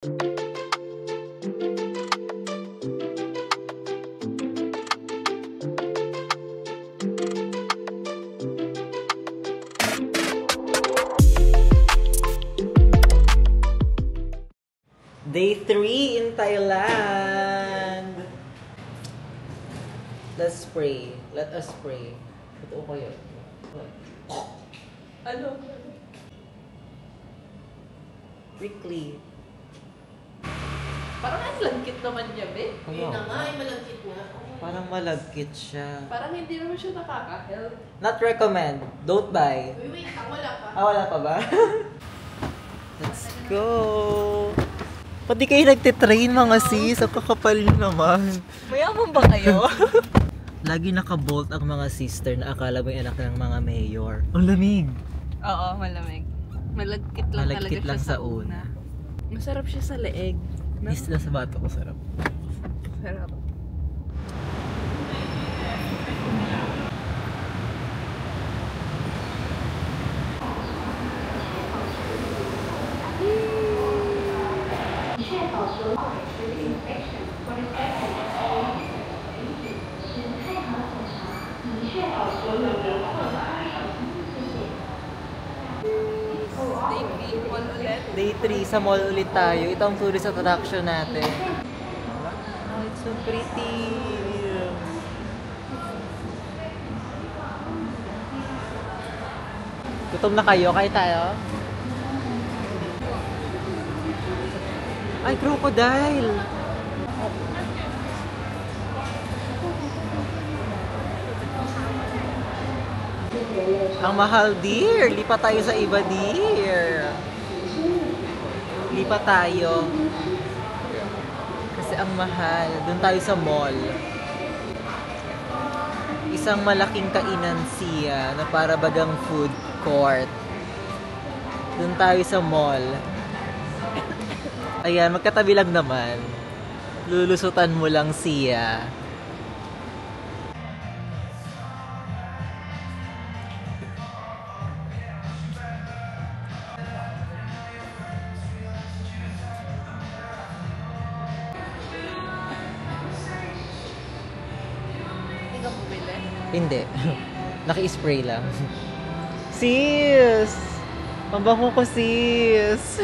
Day 3 in Thailand. Let's pray. Let us pray. Ito kayo. Ano? Quickly. Parang ang lagkit naman niya, be. Yun na nga, ay malagkit nga. Parang malagkit siya. Parang hindi naman siya nakaka-help. Not recommend. Don't buy. Wait, wala pa. Wala pa ba? Let's go! Pati kayo nagtitrain mga sis. Ang kakapal nyo naman. Mayaman ba kayo? Lagi nakabolt ang mga sister na akala mo yung anak ng mga mayor. Ang lamig! Oo, malamig. Malagkit lang Malagkit talaga lang siya sa una. Masarap siya sa leeg. No? Isla sa bato ko, sarap. Sarap. Day 3, sa mall ulit tayo. Ito ang tourist attraction natin. Oh, it's so pretty. Gutom na kayo? Kain tayo? Ay, crocodile! Ang mahal, dear! Lipat tayo sa iba, dear! Lipat tayo. Kasi ang mahal. Doon tayo sa mall. Isang malaking kainan siya na para bagang food court. Doon tayo sa mall. Ayan, magkatabi lang naman. Lulusutan mo lang siya. Hindi ka bumili? Hindi. Naki-spray lang. Sis! Mabango ko, sis!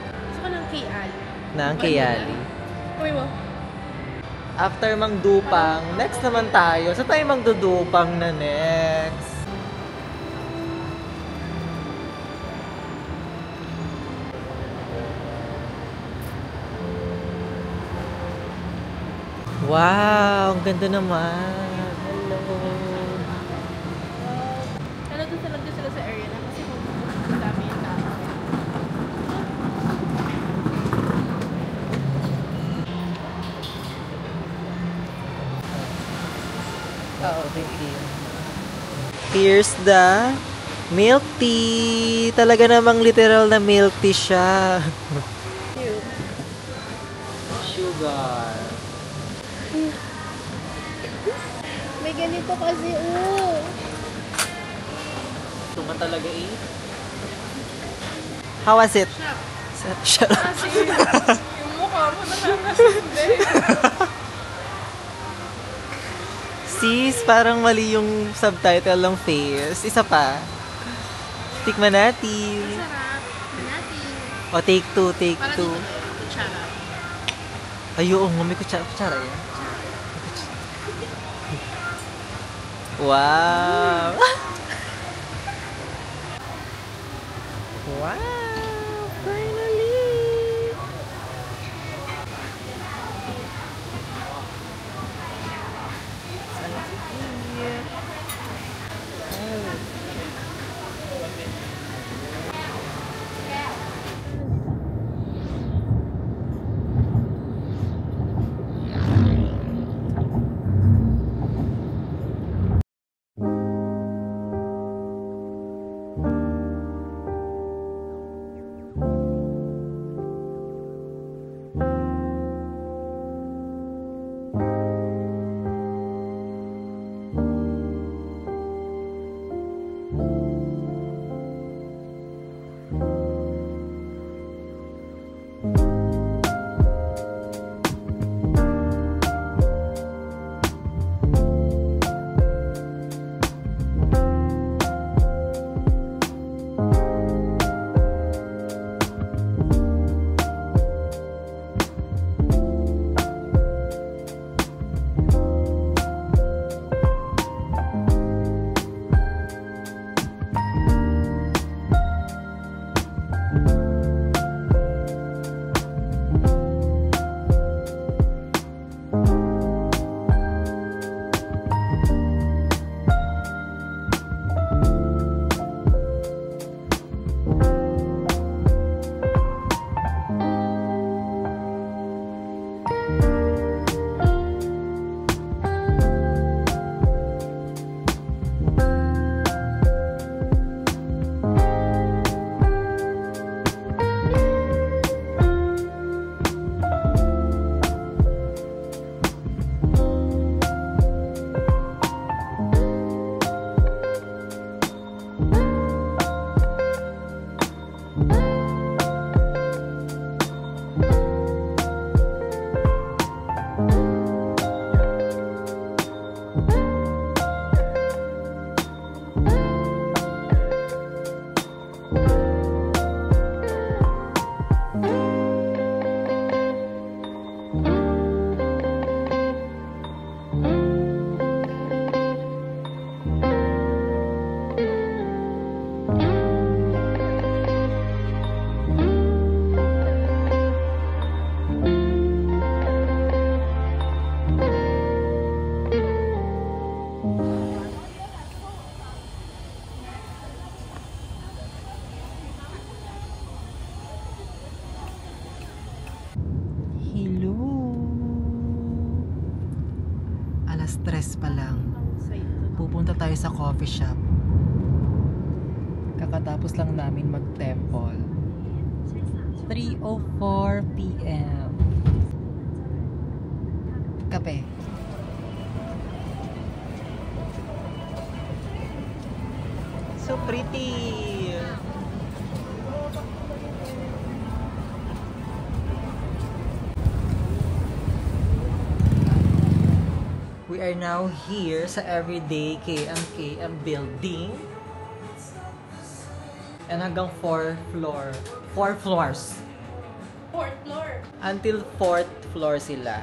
Gusto ko ng KL. Na ang Kayali. Uy mo. After Mangdupang, next naman tayo. Saan tayo Mangdudupang na next? Wow! Ang ganda naman! Hello! Ano doon sila sa area na kasi kung dami yung tao. Oh, thank you. Here's the milk tea. Talaga namang literal na milk tea siya. Sugar. May ganito kasi, Ito ka talaga eh. How was it? Shut up. Kasi yung mukha mo nakakasindi. Sis, parang mali yung subtitle ng face. Isa pa. Tikman natin. Sarap. Natin. O, take two, take Para two. dito kutsara. Ay, oo nga, may kutsara yan. Wow! Wow! Finally! Hello. Alas 3 pa lang. Pupunta tayo sa coffee shop. Kakatapos lang namin mag-temple. 3:04 p.m. Kape. So pretty. We are now here sa everyday KM building. And hanggang 4 floors. 4th floor. Until 4th floor sila.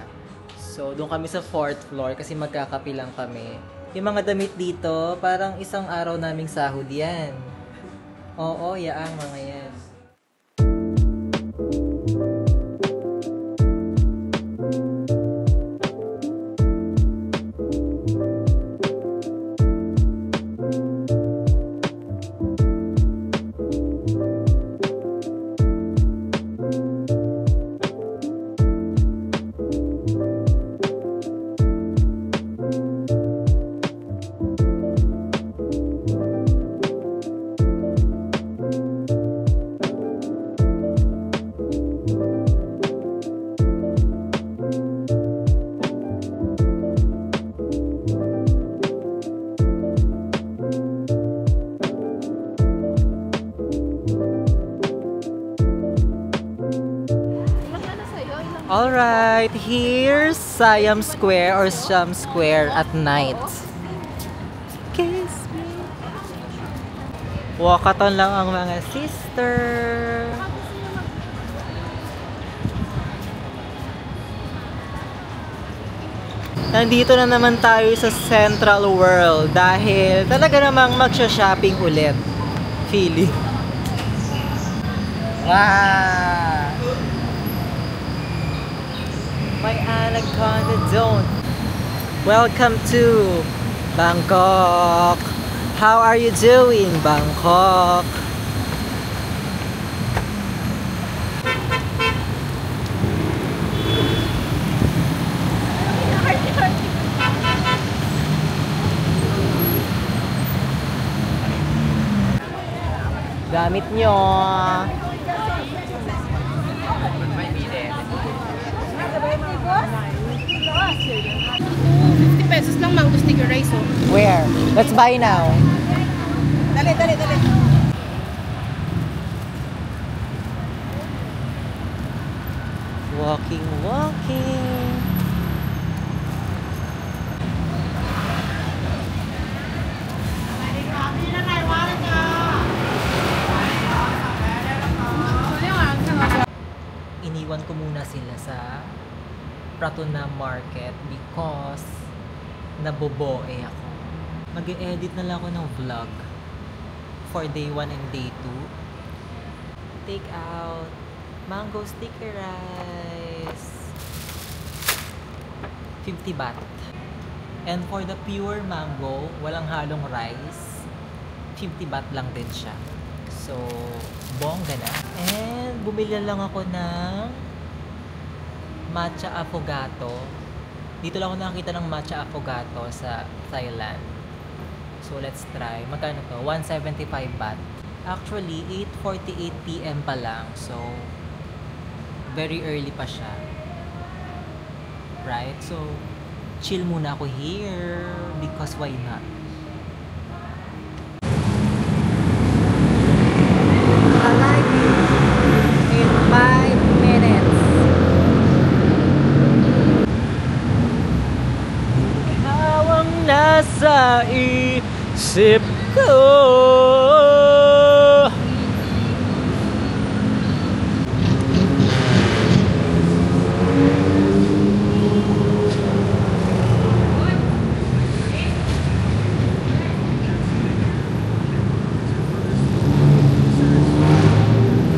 So, doon kami sa 4th floor kasi magkakapi lang kami. Yung mga damit dito, parang isang araw naming sahod yan. Oo, yaang mga yan. Alright, here's Siam Square or Siam Square at night. Kiss me. Walkathon lang ang mga sister. Nandito na naman tayo sa Central World dahil talaga namang magsha-shopping ulit. Feeling. Wow! My anaconda don't. Welcome to Bangkok. How are you doing, Bangkok? Gamit nyo. 50 pesos lang mango sticker rice, oh. Where? Let's buy now. Dali. Walking. Iniwan ko muna sila sa Pratuna Market because naboboe ako. Mag-e-edit na lang ako ng vlog for day 1 and day 2. Take out mango sticker rice. 50 baht. And for the pure mango, walang halong rice, 50 baht lang din siya. So, bongga na. And bumili lang ako ng matcha affogato. Dito lang ako nakakita ng matcha affogato sa Thailand. So, let's try. Magkano to? 175 baht. Actually, 8:48 p.m. pa lang. So, very early pa siya. Right? So, chill muna ako here because why not? Alive in 5 minutes. Ikaw ang nasa isip ko.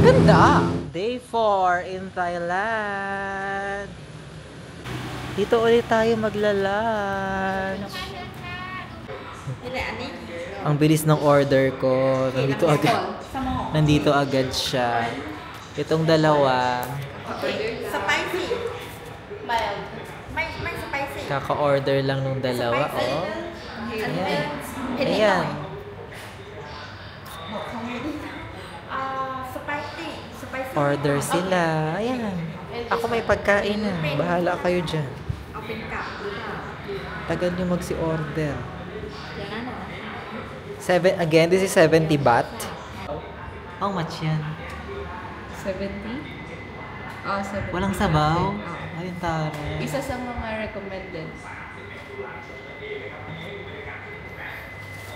Ganda! Day 4 in Thailand. Dito ulit tayo magla-lunch. Ang bilis ng order ko. Nandito agad siya. Itong dalawa. Okay. Spicy. mild. May spicy. Kaka-order lang nung dalawa, oh. Ayan. Ayan. Spicy. Spicy. Order sila. Ayan. Ako may pagkain na. Bahala kayo dyan. Open cup. Tagal nyo magsi-order. Again, this is 70 baht. How much yan? 70? Oh, 70. Walang sabaw? Oh. Ayun, taro. Isa sa mga recommended.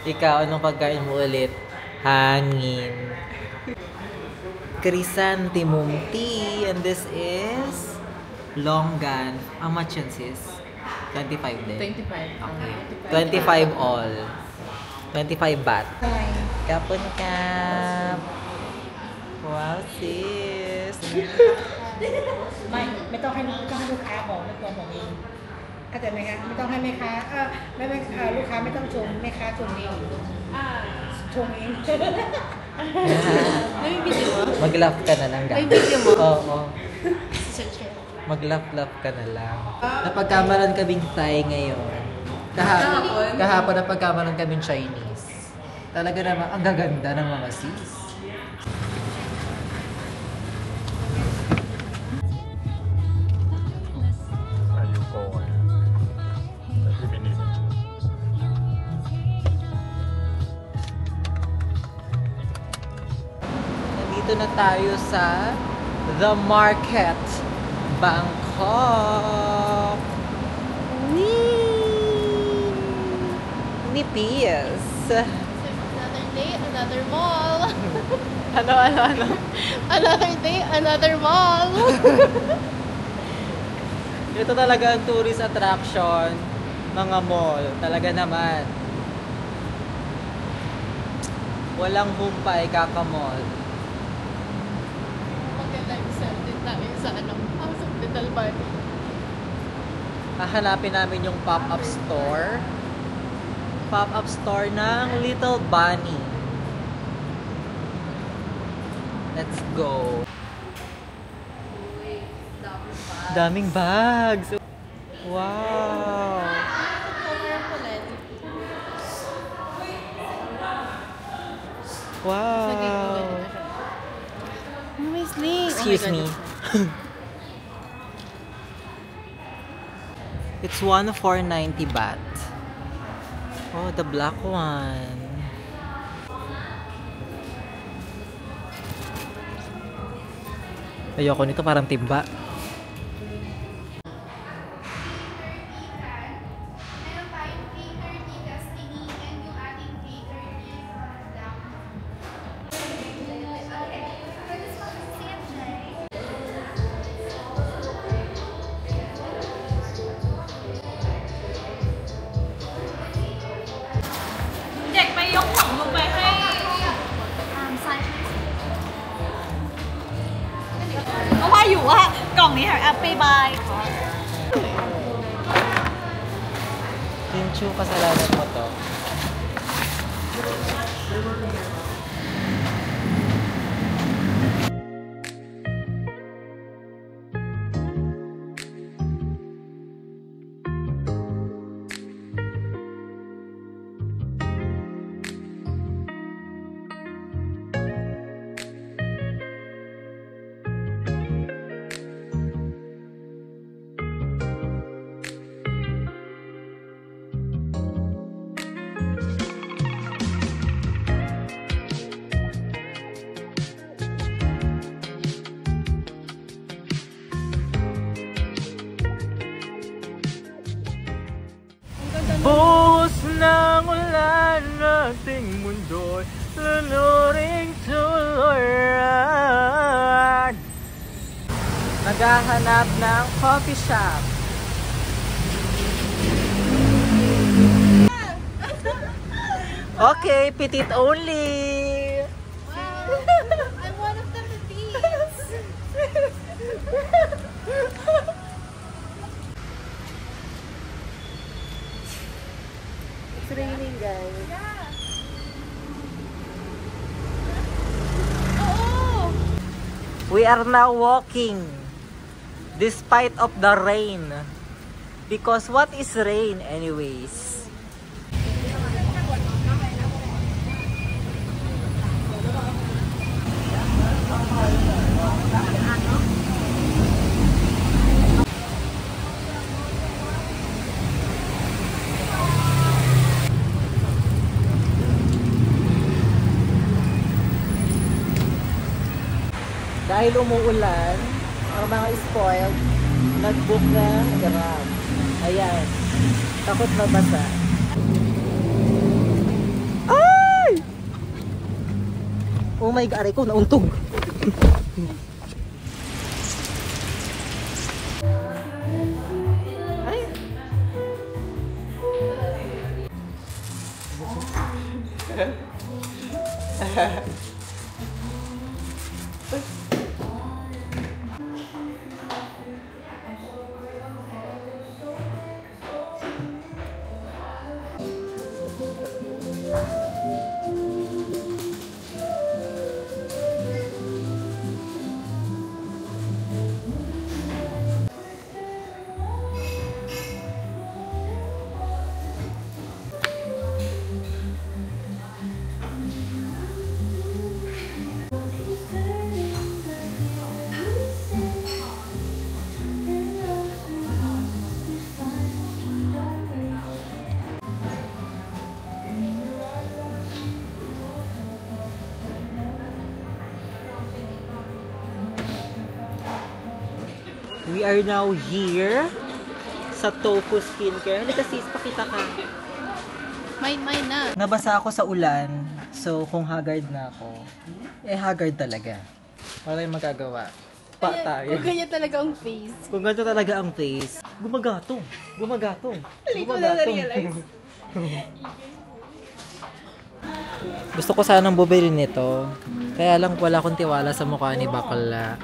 Ikaw, anong pagkain mo ulit? Hangin. Chrysanthemum tea. And this is longan. How much yan, sis? 25 din? 25. Okay. 25 all. 25 baht. Kapon kap. Wow, sis. ไม่ต้องให้ลูกค้าบอกในตัวผมเองเข้าใจไหมคะไม่ต้องให้แม่ค้าลูกค้าไม่ต้องชมแม่ค้าชมเองชมเอง May video mo? Mag-laugh ka na lang, guys. May video mo? Oo. Mag-laugh ka na lang. Napagkamalan kaming Thai ngayon. Kahapon napagkamalan kaming Chinese. Talaga naman, ang gaganda ng mga sis. Nandito na tayo sa The Market, Bangkok. Nipis. Another day, another mall. Ano? Another day, another mall. Ito talaga ang tourist attraction, mga mall. Talaga naman. Walang humpay, kaka-mall. Mag-live sell din tayo sa House of Little Bunny. Hahanapin namin yung pop-up store. Pop-up store ng Little Bunny. Let's go. Daming bags. Wow. Wow. May sling. Excuse me. It's 1,490 baht. Oh, the black one. Ayoko nito, parang timba. Kinchu, kasalanan mo to. Buhos ng ulan ating mundo'y lunuring tuluyan. Naghahanap ng coffee shop. Okay, petite only. Wow. I'm one of the petites. It's raining, guys. Oo. We are now walking Despite of the rain. Because what is rain anyways? Dahil umuulan, ang mga spoiled, nag-book na Grab. Ayan. Takot mabasa. Ay! Oh my God, aray ko, nauntog. Ay! We are now here sa Tofu Skincare. Halika sis, pakita ka. Mine na. Nabasa ako sa ulan, so kung haggard na ako, haggard talaga. Wala yung magagawa. Pa tayo. Kung ganyan talaga ang face. Kung ganito talaga ang face, gumagatong. Gumagatong. Hindi ko na na-realize. Gusto ko sanang bumili nito. Kaya lang wala akong tiwala sa mukha ni Bakla.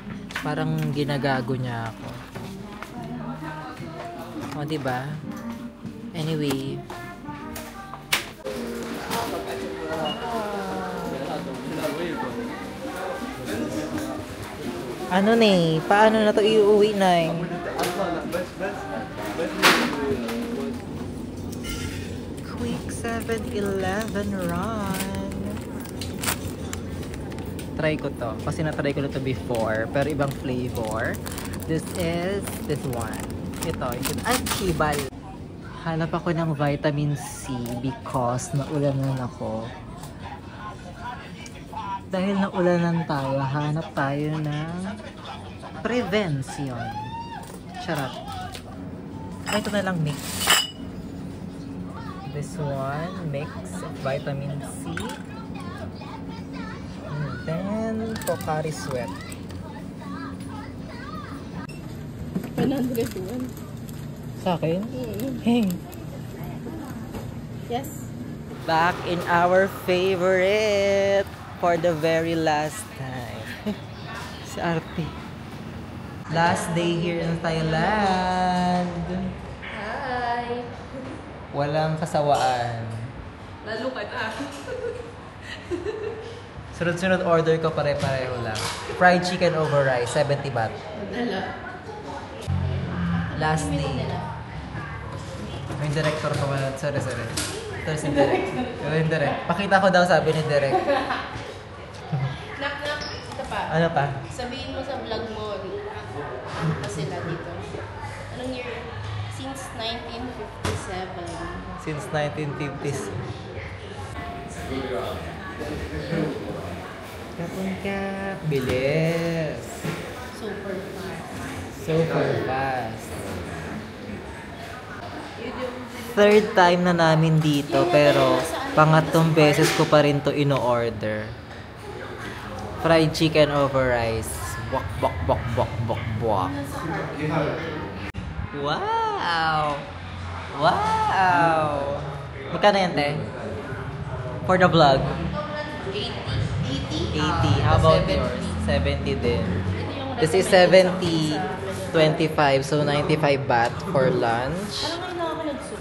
Parang ginagago niya ako. O, diba? Anyway. Ano ne? Paano na to iuwi na eh? Quick 7-Eleven run. Try ko to. Kasi na-try ko na to before. Pero ibang flavor. This is this one. Ito. Ay, Kibal. Hanap ako ng vitamin C because naulanan ako. Dahil naulanan tayo, hanap tayo ng prevention. Charot. Ay, ito na lang mix. This one, mix of vitamin C. And then, Pocari Sweat. 101. Sa akin? Hey. Yes. Back in our favorite for the very last time. Si Arte. Last day here in Thailand. Hi. Walang kasawaan. Lalo ka na. Sunod-sunod order ko pare-pareho lang. Fried chicken over rice, 70 baht. Dala. Last day. Yung director ko wala. Sorry. Ito si Direk. Yung Direk. Pakita ko daw sabi ni Direk. Knock. Ito pa. Ano pa? Sabihin mo sa vlog mo. Kasi sila dito. Anong year? Since 1957. Since 1950s. Kapon ka. Bilis. Super fast. Super fast. Third time na namin dito pero pangatlong beses ko pa rin to ino-order. Fried chicken over rice. Bok. Wow! Wow! Magkano yan, te? For the vlog? 80. How about yours? 70 din. This is 70, 25. So, 95 baht for lunch. Parang ngayon na ako nag-soup.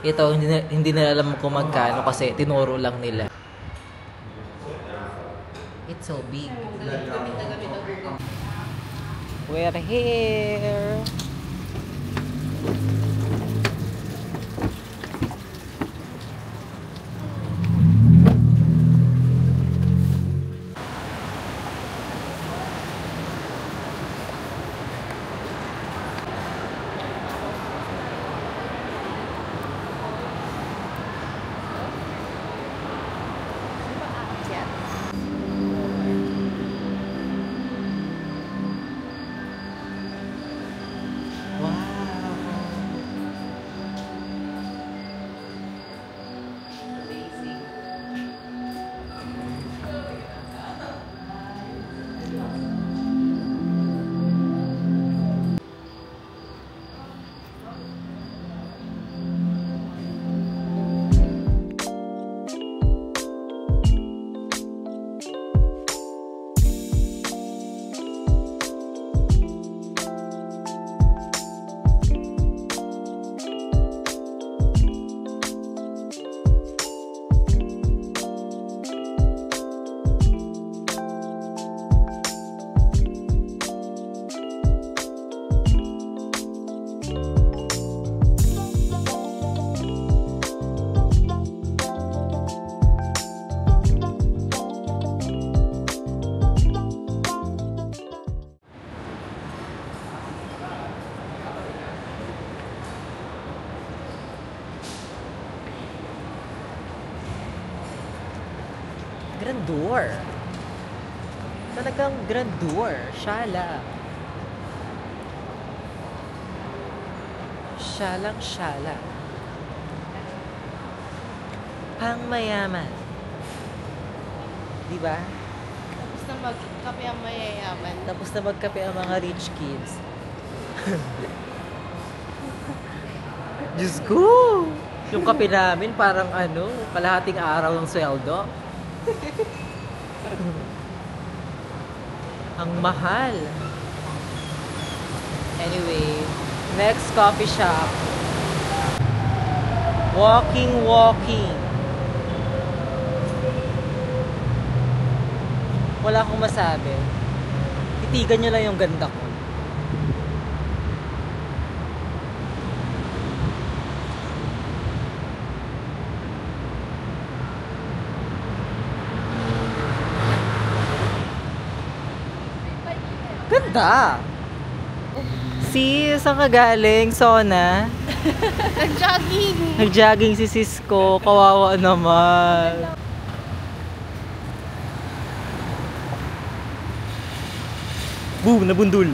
Ito, hindi nila alam kung magkano kasi tinuro lang nila. It's so big. Gamit na Google. We're here. Grandeur. Talagang grandeur. Shala. Syalang syala. Pang mayaman. Diba? Tapos na magkape ang mayayaman. Tapos na magkape ang mga rich kids. Diyos ko! Yung kape namin parang kalahating araw ng sweldo. Ang mahal. Anyway, next coffee shop. Walking. Wala akong masabi. Titigan nyo lang yung ganda ko. Ganda! Saan ka galing, Sona? Nag-jogging! Nag-jogging si Cisco. Kawawa naman. Boom! Nabundol!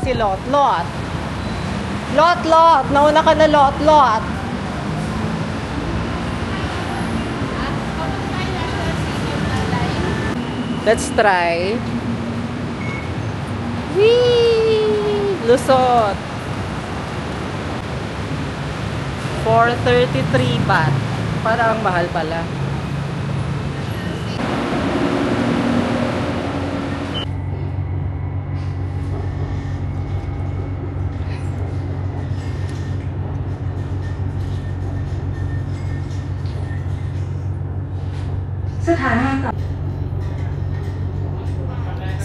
Si Lot. Nauna ka na, Lot. Let's try. Whee! Lusot. 433 baht. Parang mahal pala.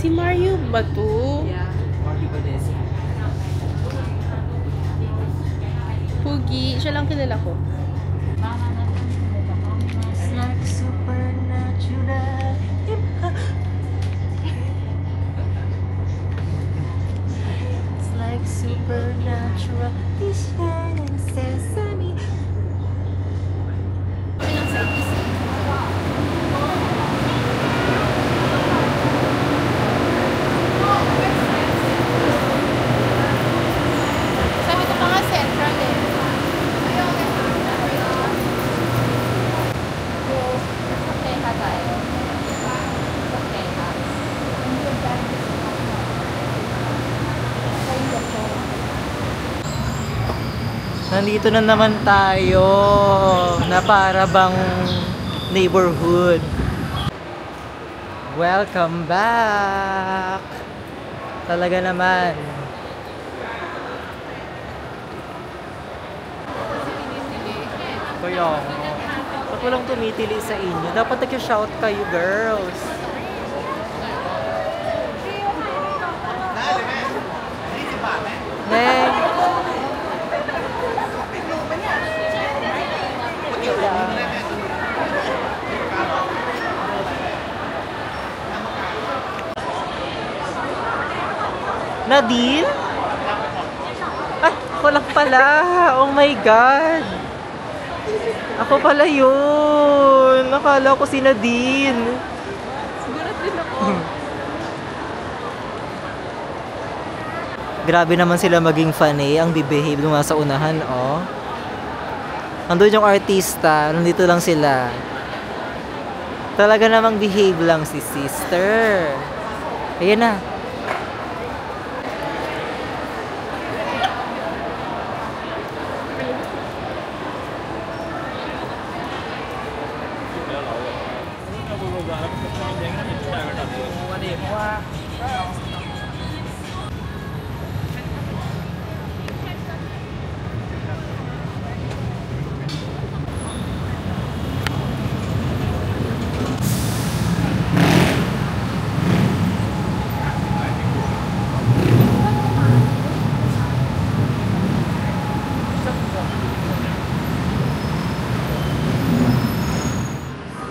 Si Mario ba to? Yeah. Mario Banes. Pugi. Siya lang kilala ko. Nandito na naman tayo na para bang neighborhood. Welcome back! Talaga naman. Kaya ba't walang tumitili sa inyo? Dapat nag-shout kayo, girls. Neng! Nadine? Ay, ako lang pala. Oh my God. Ako pala yun. Nakala ko si Nadine. Gulat din ako. Grabe naman sila maging funny. Ang bibehave nung nasa unahan, oh. Nandun yung artista. Nandito lang sila. Talaga namang behave lang si sister. Ayan na.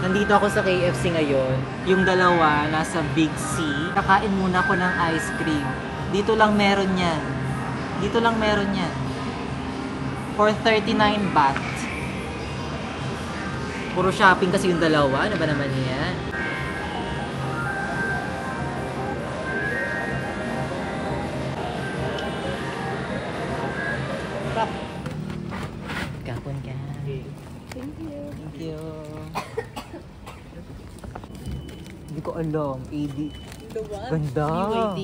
Nandito ako sa KFC ngayon. Yung dalawa nasa Big C. Kakain muna ako ng ice cream. Dito lang meron yan. Dito lang meron yan. For 39 baht. Puro shopping kasi yung dalawa. Ano ba naman yan? Kapon ka. Thank you. Thank you. Hindi ko alam. AD. The what? Ganda. UAD.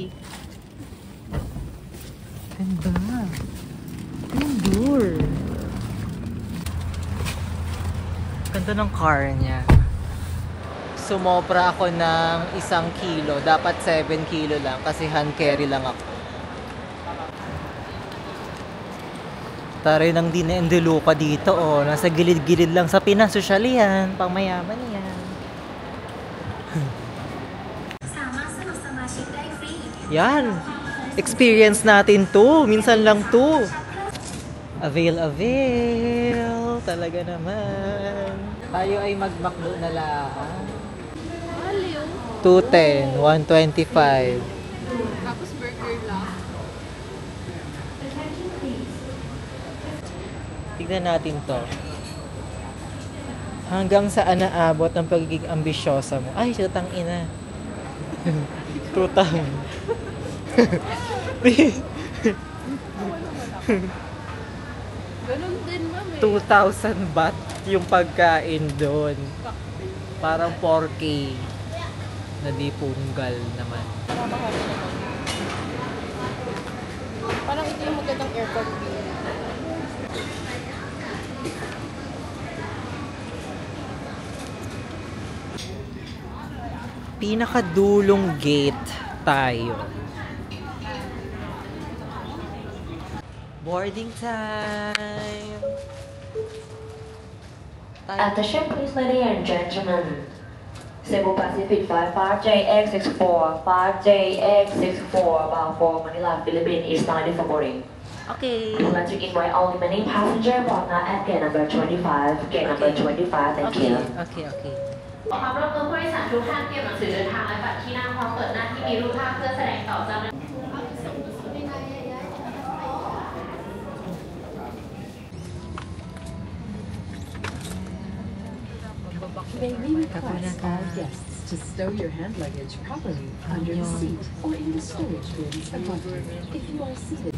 Ganda. Ganda. Ganda ng car niya. Sumobra ako ng 1 kilo. Dapat 7 kilo lang kasi hand carry lang ako. Taray ng dinendeluka dito, oh. Nasa gilid-gilid lang sa Pinas. Sosyal yan. Pangmayaman yan. Yan. Experience natin to. Minsan lang to. Avail. Talaga naman. Tayo ay mag-McDo na lang. Aliw. 210, 125. Tapos burger lang. Tignan natin to. Hanggang saan naabot ang pagiging ambisyosa mo? Ay, tutang ina. Tutang. Ganun din, ma'am eh. 2,000 baht yung pagkain doon. Parang 4K. Na di punggal naman. Mamahal naman. Parang ito yung magandang aircon view. Pinakadulong gate tayo. Boarding time! Attention please, ladies and gentlemen. Cebu Pacific 55JX64, 5JX64, about 4 Manila, Philippines is ready for boarding. Okay. We'd like to invite all remaining passenger board now at gate number 25, gate number 25, thank you. Okay. ขอความร่วมมือผู้โดยสารทุกท่านเตรียมหนังสือเดินทางและบัตรที่นั่งพร้อมเปิดหน้าที่มีรูปภาพเพื่อแสดงต่อเจ้าหน้าที่ May we request all guests to stow your hand luggage properly under the seat or in the storage bins above you if you are seated.